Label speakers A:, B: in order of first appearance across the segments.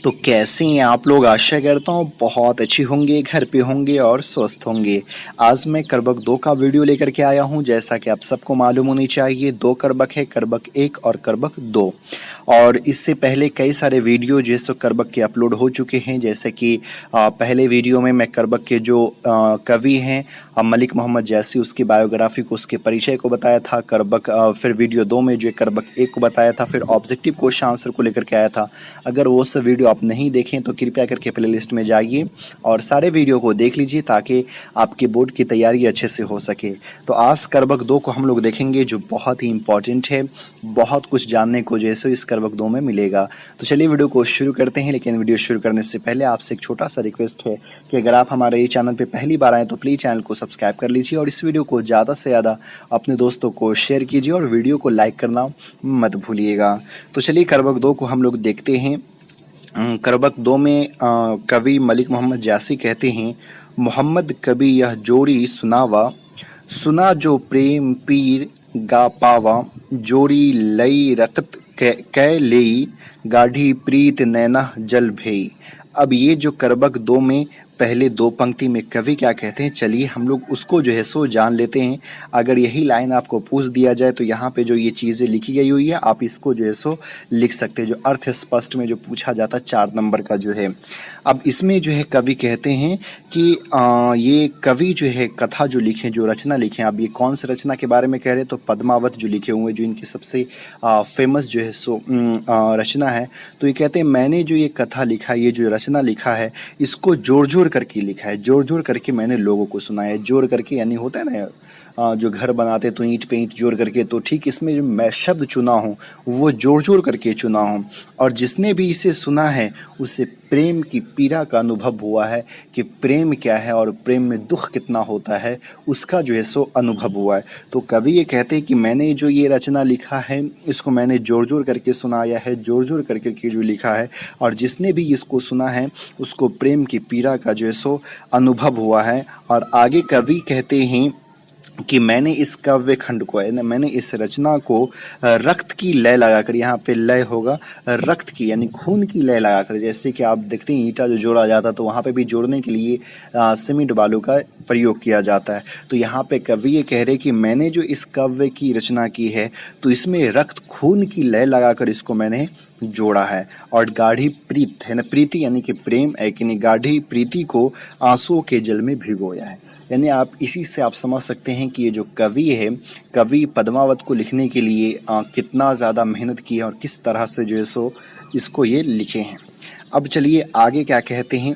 A: तो कैसे हैं आप लोग। आशा करता हूँ बहुत अच्छी होंगे, घर पे होंगे और स्वस्थ होंगे। आज मैं करबक 2 का वीडियो लेकर के आया हूँ। जैसा कि आप सबको मालूम होनी चाहिए, 2 करबक है, करबक 1 और करबक 2। और इससे पहले कई सारे वीडियो जो है सो करबक के अपलोड हो चुके हैं। जैसे कि पहले वीडियो में मैं करबक के जो कवि हैं मलिक मोहम्मद जैसी, उसकी बायोग्राफी को, उसके परिचय को बताया था। करबक फिर वीडियो 2 में जो करबक 1 को बताया था, फिर ऑब्जेक्टिव क्वेश्चन आंसर को लेकर के आया था। अगर वो सब वीडियो आप नहीं देखें तो कृपया करके प्लेलिस्ट में जाइए और सारे वीडियो को देख लीजिए ताकि आपके बोर्ड की तैयारी अच्छे से हो सके। तो आज करबक 2 को हम लोग देखेंगे जो बहुत ही इंपॉर्टेंट है। बहुत कुछ जानने को जैसे इस करबक 2 में मिलेगा। तो चलिए वीडियो को शुरू करते हैं। लेकिन वीडियो शुरू करने से पहले आपसे एक छोटा सा रिक्वेस्ट है कि अगर आप हमारे ये चैनल पर पहली बार आए तो प्लीज़ चैनल को सब्सक्राइब कर लीजिए और इस वीडियो को ज़्यादा से ज़्यादा अपने दोस्तों को शेयर कीजिए और वीडियो को लाइक करना मत भूलिएगा। तो चलिए करबक 2 को हम लोग देखते हैं। करबक 2 में कवि मलिक मोहम्मद जासी कहते हैं, मोहम्मद कभी यह जोड़ी सुनावा, सुना जो प्रेम पीर गा पावा, जोड़ी लई रकत कै लेई, गाढ़ी प्रीत नैना जल भई। अब ये जो करबक 2 में पहले 2 पंक्ति में कवि क्या कहते हैं, चलिए हम लोग उसको जो है सो जान लेते हैं। अगर यही लाइन आपको पूछ दिया जाए तो यहाँ पे जो ये चीज़ें लिखी गई हुई है आप इसको जो है सो लिख सकते हैं। जो अर्थ स्पष्ट में जो पूछा जाता है 4 नंबर का जो है। अब इसमें जो है कवि कहते हैं कि ये कवि जो है कथा जो लिखे, जो रचना लिखे, अब ये कौन सी रचना के बारे में कह रहे हैं तो पद्मावत जो लिखे हुए, जो इनकी सबसे फेमस जो है सो रचना है। तो ये कहते हैं मैंने जो ये कथा लिखा, ये जो रचना लिखा है, इसको जोड़ जोड़ करके लिखा है, जोड़ जोड़ करके मैंने लोगों को सुनाया है। जोड़ करके यानी होता है ना जो घर बनाते तो ईंट पे ईंट जोड़ करके, तो ठीक इसमें जो मैं शब्द चुना हूँ वो जोड़ जोड़ करके चुना हूँ। और जिसने भी इसे सुना है उसे प्रेम की पीड़ा का अनुभव हुआ है कि प्रेम क्या है और प्रेम में दुख कितना होता है, उसका जो है सो अनुभव हुआ है। तो कवि ये कहते हैं कि मैंने जो ये रचना लिखा है इसको मैंने जोड़ जोड़ करके सुनाया है, जोड़ जोड़ करके जो लिखा है, और जिसने भी इसको सुना है उसको प्रेम की पीड़ा का जो है सो अनुभव हुआ है। और आगे कवि कहते हैं कि मैंने इस काव्य खंड को है ना, मैंने इस रचना को रक्त की लय लगाकर, यहाँ पे लय होगा रक्त की यानी खून की लय लगाकर, जैसे कि आप देखते हैं ईंटा जो जोड़ा जाता तो वहाँ पे भी जोड़ने के लिए सीमेंट बालू का प्रयोग किया जाता है। तो यहाँ पे कवि ये कह रहे कि मैंने जो इस काव्य की रचना की है तो इसमें रक्त खून की लय लगाकर इसको मैंने जोड़ा है। और गाढ़ी प्रीत है ना, प्रीति यानी कि प्रेम है कि नहीं, गाढ़ी प्रीति को आंसुओं के जल में भिगोया है। यानी आप इसी से आप समझ सकते हैं कि ये जो कवि है, कवि पद्मावत को लिखने के लिए कितना ज़्यादा मेहनत की है और किस तरह से जो है सो इसको ये लिखे हैं। अब चलिए आगे क्या कहते हैं।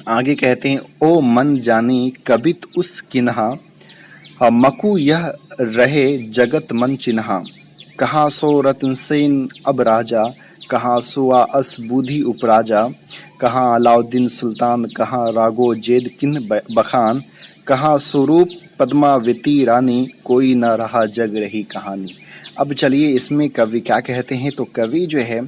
A: आगे कहते हैं, ओ मन जानी कबित उस किन्हा, मकु यह रहे जगत मन चिन्हा, कहाँ सो रतन सेन अब राजा, कहाँ सुआ अस बुधि उपराजा, कहाँ अलाउद्दीन सुल्तान, कहाँ रागो जेद किन बखान, कहाँ स्वरूप पद्मावती रानी, कोई न रहा जग रही कहानी। अब चलिए इसमें कवि क्या कहते हैं। तो कवि जो है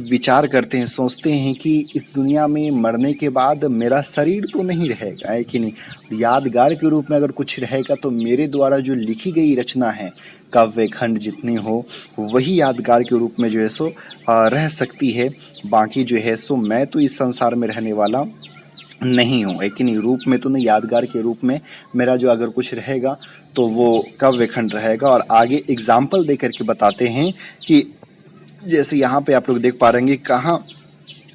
A: विचार करते हैं, सोचते हैं कि इस दुनिया में मरने के बाद मेरा शरीर तो नहीं रहेगा, है कि नहीं। यादगार के रूप में अगर कुछ रहेगा तो मेरे द्वारा जो लिखी गई रचना है, काव्य खंड जितने हो, वही यादगार के रूप में जो है सो रह सकती है। बाकी जो है सो मैं तो इस संसार में रहने वाला नहीं हूँ, है कि नहीं। रूप में तो नहीं, यादगार के रूप में मेरा जो अगर कुछ रहेगा तो वो काव्य खंड रहेगा। और आगे एग्जाम्पल दे करके बताते हैं कि जैसे यहाँ पे आप लोग देख पा रहे हैं, कहाँ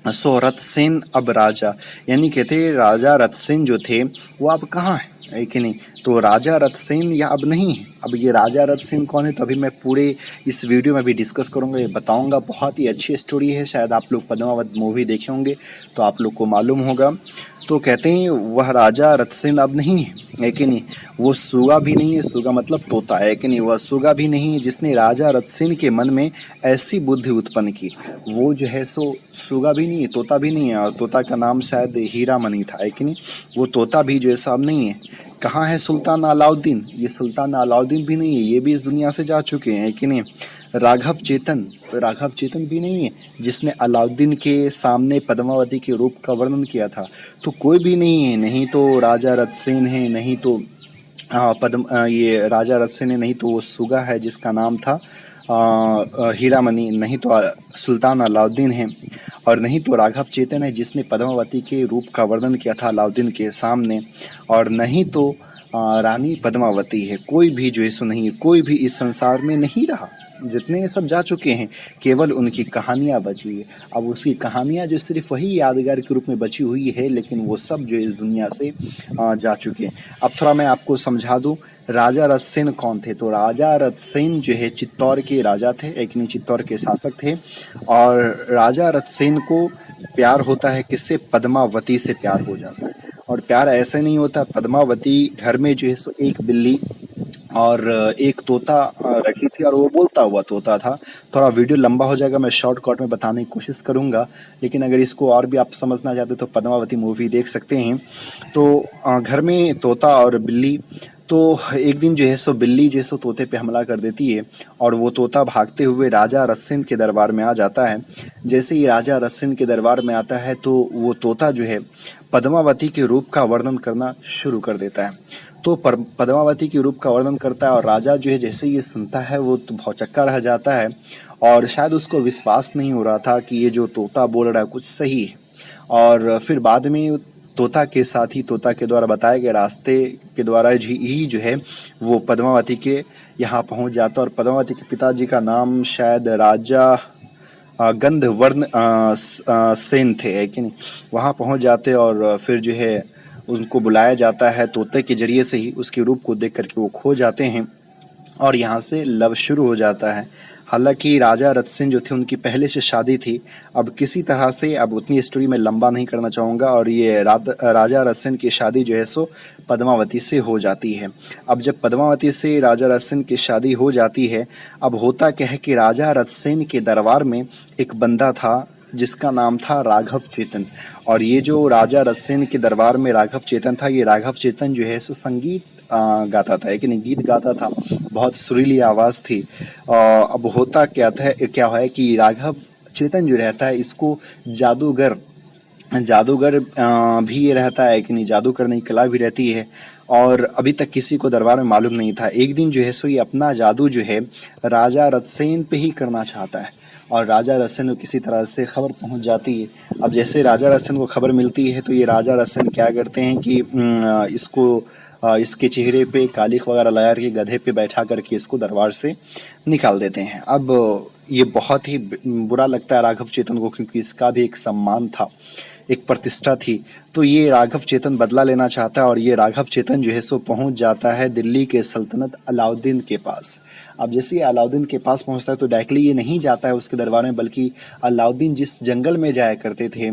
A: सो रथसेन अब राजा, यानी कहते राजा रथसेन जो थे वो अब कहाँ है कि नहीं। तो राजा रथसेन या अब नहीं है। अब ये राजा रथसेन कौन है तो अभी मैं पूरे इस वीडियो में भी डिस्कस करूंगा, ये बताऊंगा। बहुत ही अच्छी स्टोरी है, शायद आप लोग पद्मावत मूवी देखे होंगे तो आप लोग को मालूम होगा। तो कहते हैं वह राजा रथसेन अब नहीं है कि नहीं। वो सुगा भी नहीं है, सुगा मतलब तोता, है कि नहीं। वह सुगा भी नहीं है जिसने राजा रथसेन के मन में ऐसी बुद्धि उत्पन्न की। वो जो है सो सुगा भी नहीं है, तोता भी नहीं है, और तोता का नाम शायद हीरामणि था, है कि नहीं। वो तोता भी जो है सो अब नहीं है। कहाँ है सुल्तान अलाउद्दीन, ये सुल्तान अलाउद्दीन भी नहीं है, ये भी इस दुनिया से जा चुके हैं कि नहीं। राघव चेतन, राघव चेतन भी नहीं है जिसने अलाउद्दीन के सामने पद्मावती के रूप का वर्णन किया था। तो कोई भी नहीं है, नहीं तो राजा रथसेन है, नहीं तो ये राजा रथसेन है, नहीं तो वो सुगा है जिसका नाम था हीरामणि, नहीं तो सुल्तान अलाउद्दीन है। और नहीं तो राघव चेतन है जिसने पद्मावती के रूप का वर्णन किया था अलाउद्दीन के सामने, और नहीं तो रानी पद्मावती है। कोई भी जो है सो नहीं है, कोई भी इस संसार में नहीं रहा। जितने ये सब जा चुके हैं केवल उनकी कहानियाँ बची हुई है। अब उसकी कहानियाँ जो सिर्फ वही यादगार के रूप में बची हुई है, लेकिन वो सब जो इस दुनिया से जा चुके हैं। अब थोड़ा मैं आपको समझा दूं राजा रथसेन कौन थे। तो राजा रथसेन जो है चित्तौड़ के राजा थे, एक नहीं चित्तौड़ के शासक थे। और राजा रथसेन को प्यार होता है किससे? पद्मावती से प्यार हो जाता है। और प्यार ऐसे नहीं होता, पद्मावती घर में जो है सो एक बिल्ली और एक तोता रखी थी, और वो बोलता हुआ तोता था। थोड़ा वीडियो लंबा हो जाएगा, मैं शॉर्टकट में बताने की कोशिश करूंगा, लेकिन अगर इसको और भी आप समझना चाहते तो पद्मावती मूवी देख सकते हैं। तो घर में तोता और बिल्ली, तो एक दिन जो है सो बिल्ली जो है सो तोते पे हमला कर देती है, और वो तोता भागते हुए राजा रथसेन के दरबार में आ जाता है। जैसे ही राजा रथसेन के दरबार में आता है तो वो तोता जो है पद्मावती के रूप का वर्णन करना शुरू कर देता है। तो पद्मावती के रूप का वर्णन करता है, और राजा जो है जैसे ये सुनता है वो तो भौचक्का रह जाता है, और शायद उसको विश्वास नहीं हो रहा था कि ये जो तोता बोल रहा है कुछ सही है। और फिर बाद में तोता के साथ ही तोता के द्वारा बताए गए रास्ते के द्वारा ही जो है वो पद्मावती के यहाँ पहुँच जाता है। और पद्मावती के पिताजी का नाम शायद राजा गंधवर्ण सेन थे, है कि नहीं। वहाँ पहुँच जाते और फिर जो है उनको बुलाया जाता है तोते के जरिए से ही। उसके रूप को देख करके वो खो जाते हैं और यहाँ से लव शुरू हो जाता है। हालांकि राजा रथसेन जो थे उनकी पहले से शादी थी। अब किसी तरह से, अब उतनी स्टोरी मैं लंबा नहीं करना चाहूँगा, और ये राजा रथसेन की शादी जो है सो पद्मावती से हो जाती है। अब जब पद्मावती से राजा रथसेन की शादी हो जाती है, अब होता क्या है कि राजा रथसेन के दरबार में एक बंदा था जिसका नाम था राघव चेतन। और ये जो राजा रथसेन के दरबार में राघव चेतन था, ये राघव चेतन जो है सो संगीत गाता था, एक गीत गाता था, बहुत सुरीली आवाज़ थी। अब होता क्या है कि राघव चेतन जो रहता है इसको जादूगर भी ये रहता है कि नहीं, जादू करने की कला भी रहती है, और अभी तक किसी को दरबार में मालूम नहीं था। एक दिन जो है सो ये अपना जादू जो है राजा रथसेन पे ही करना चाहता है, और राजा रथसेन को किसी तरह से खबर पहुंच जाती है। अब जैसे राजा रथसेन को खबर मिलती है तो ये राजा रथसेन क्या करते हैं कि इसके चेहरे पे कालिख वगैरह लगा के गधे पे बैठा करके इसको दरबार से निकाल देते हैं। अब ये बहुत ही बुरा लगता है राघव चेतन को, क्योंकि इसका भी एक सम्मान था, एक प्रतिष्ठा थी। तो ये राघव चेतन बदला लेना चाहता है, और ये राघव चेतन जो है सो पहुंच जाता है दिल्ली के सल्तनत अलाउद्दीन के पास। अब जैसे ये अलाउद्दीन के पास पहुंचता है तो डायरेक्टली ये नहीं जाता है उसके दरबार में, बल्कि अलाउद्दीन जिस जंगल में जाया करते थे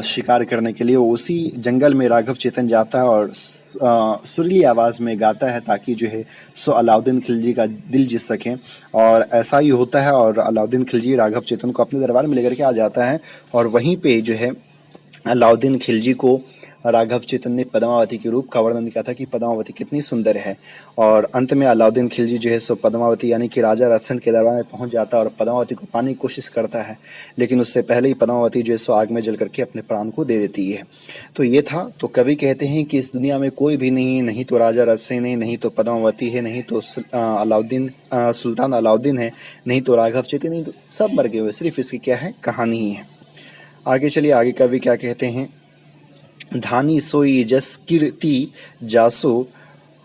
A: शिकार करने के लिए, उसी जंगल में राघव चेतन जाता है और सुरीली आवाज़ में गाता है, ताकि जो है सो अलाउद्दीन खिलजी का दिल जीत सकें। और ऐसा ही होता है, और अलाउद्दीन खिलजी राघव चेतन को अपने दरबार में लेकर के आ जाता है, और वहीं पे जो है अलाउद्दीन खिलजी को राघव चेतन ने पद्मावती के रूप का वर्णन किया था कि पद्मावती कितनी सुंदर है। और अंत में अलाउद्दीन खिलजी जो है सो पद्मावती यानी कि राजा रथसेन के दरबार में पहुंच जाता है और पद्मावती को पाने की कोशिश करता है, लेकिन उससे पहले ही पद्मावती जो है सो आग में जल करके अपने प्राण को दे देती है। तो ये था। तो कवि कहते हैं कि इस दुनिया में कोई भी नहीं है, नहीं तो राजा रथसेन है, नहीं तो पद्मावती है, नहीं तो सुल्तान अलाउद्दीन है, नहीं तो राघव चेतन, नहीं तो सब मर गए हुए, सिर्फ इसकी क्या है, कहानी ही है। आगे चलिए, आगे कवि क्या कहते हैं। धानी सोई जस कीर्ति जासो,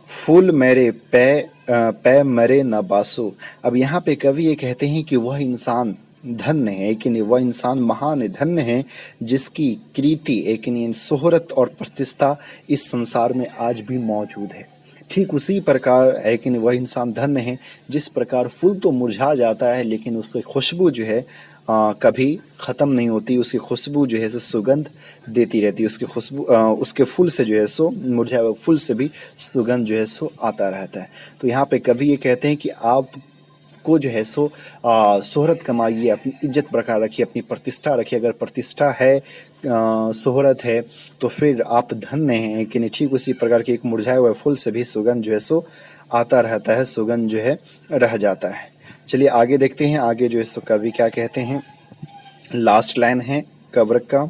A: फूल मेरे पै मरे न बासो। अब यहाँ पे कवि ये कहते हैं कि वह इंसान धन्य है, कि नहीं, वह इंसान महान है, धन्य है, जिसकी कीर्ति एक शोहरत और प्रतिष्ठा इस संसार में आज भी मौजूद है। ठीक उसी प्रकार है कि वह इंसान धन्य है जिस प्रकार फूल तो मुरझा जाता है, लेकिन उसकी खुशबू जो है कभी ख़त्म नहीं होती। उसकी खुशबू जो है सो सुगंध देती रहती है। उसकी खुशबू उसके फूल से जो है सो, मुरझाए हुए फूल से भी सुगंध जो है सो आता रहता है। तो यहाँ पे कवि ये कहते हैं कि आप को जो है सो शोहरत कमाइए, अपनी इज्जत बरकरार रखिए, अपनी प्रतिष्ठा रखिए। अगर प्रतिष्ठा है, शोहरत है, तो फिर आप धन्य हैं कि नहीं। ठीक उसी प्रकार के एक मुरझाए हुए फूल से भी सुगंध जो है सो आता रहता है, सुगंध जो है रह जाता है। चलिए आगे देखते हैं, आगे जो है सो कवि क्या कहते हैं। लास्ट लाइन है कब्र का।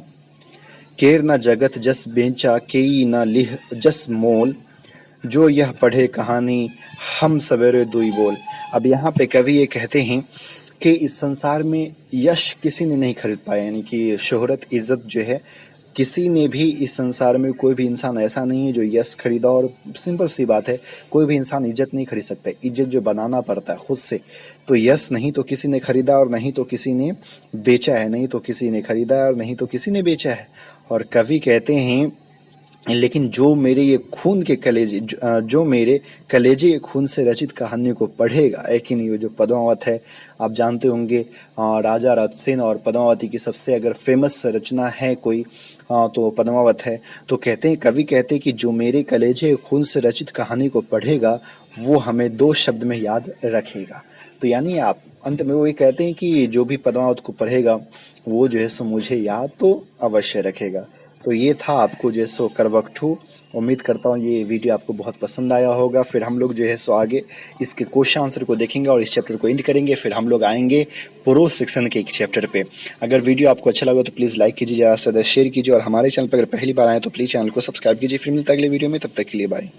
A: केर न जगत जस बेचा, केई न लिह जस मोल, जो यह पढ़े कहानी हम सवेरे दुई बोल। अब यहाँ पे कवि ये कहते हैं कि इस संसार में यश किसी ने नहीं खरीद पाया, यानी कि शोहरत, इज़्ज़त जो है किसी ने भी इस संसार में, कोई भी इंसान ऐसा नहीं है जो यश खरीदा। और सिंपल सी बात है, कोई भी इंसान इज्जत नहीं खरीद सकता, इज्जत जो बनाना पड़ता है खुद से। तो यश नहीं तो किसी ने खरीदा और नहीं तो किसी ने बेचा है, नहीं तो किसी ने खरीदा और नहीं तो किसी ने बेचा है। और कवि कहते हैं, लेकिन जो मेरे ये खून के कलेजे, जो मेरे कलेजे के खून से रचित कहानी को पढ़ेगा, है कि नहीं। वो जो पद्मावत है, आप जानते होंगे, राजा राजसेन और पद्मावती की सबसे अगर फेमस रचना है कोई, तो पद्मावत है। तो कहते हैं, कवि कहते हैं कि जो मेरे कलेजे के खून से रचित कहानी को पढ़ेगा वो हमें 2 शब्द में याद रखेगा। तो यानी आप अंत में वो ये कहते हैं कि जो भी पद्मावत को पढ़ेगा वो जो है सो मुझे याद तो अवश्य रखेगा। तो ये था आपको जो है सो करवक 2। उम्मीद करता हूँ ये वीडियो आपको बहुत पसंद आया होगा। फिर हम लोग जो है सो आगे इसके क्वेश्चन आंसर को देखेंगे और इस चैप्टर को एंड करेंगे। फिर हम लोग आएंगे प्रोज सेक्शन के एक चैप्टर पे। अगर वीडियो आपको अच्छा लगा तो प्लीज़ लाइक कीजिए, ज़्यादा से ज़्यादा शेयर कीजिए और हमारे चैनल पर अगर पहली बार आए तो प्लीज़ चैनल को सब्सक्राइब कीजिए। फिर मिलता है अगले वीडियो में, तब तक के लिए बाय।